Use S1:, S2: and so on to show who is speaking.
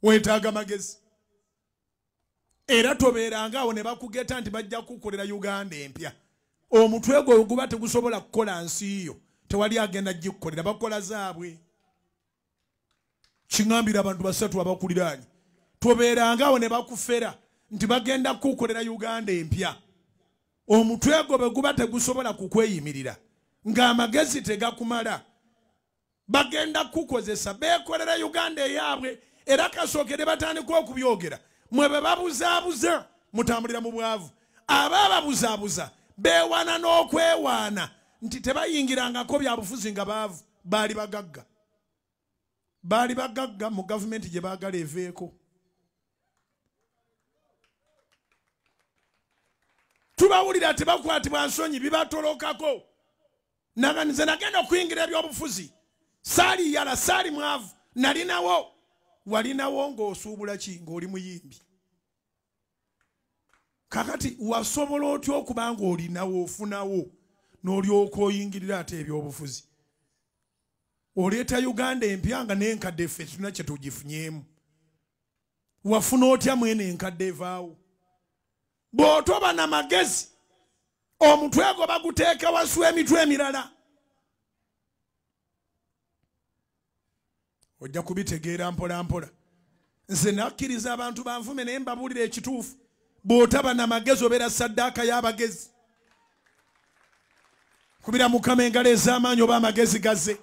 S1: Weetaaga magezi. Era tobeeranga awo ne bakugeta nti bajja kukolera Uganda empya. Omutwe gwo guba tegusobola kukola nsi yo. Tewali agenda gikukolera bakola zaabwe. Kingambira abantu basatu abakuliraanye. Tobeeranga awo ne bakufera nti bagenda kukolera Uganda empya. Omutwe gwo guba tegusobola kukweyimirira. Ng'amagezi tegakumala. Bagenda kukozesa beekolera Uganda eyaabwe era kasookere batandika okubyogera. Mwe be babuzaabuza mutambulira mu bwavu. Abababuzaabuza beewaana n'okwewaana nti tebayingirangako bya bufuzi nga baavu. Baali bagagga. Baali bagagga mu gavumenti gye baagala eveeko. Tubawulira tebakwatibwa nsonyi bibatolokako. Naganize nagenda okuyingira ebyobufuzi. Saali yala saali mwavu. Nalinawo. Walinawo ng'osuubula ki ng'oli muyimbi. Kakati wasobola otya okuba ng'olinawo ofunawo n'olyoka oyingirira ate ebyobufuzi. Oleeta Uganda empya nga n'enkadde ffe tulina kye tugifunyemu. Wafuna otya mwene enkadde evaawo. Bw'otoba na magezi omutwe gwo baguteeka wasu emitwe emirala. Ojja kubitegeera mpola mpola. Nze nakkiriza abantu banvume naye mbabuulira ekituufu. Bw'otaba na magezi obeera saddaaka y'abagezi. Kubira Mukama engalo ez'amaanyi oba amagezi gazze.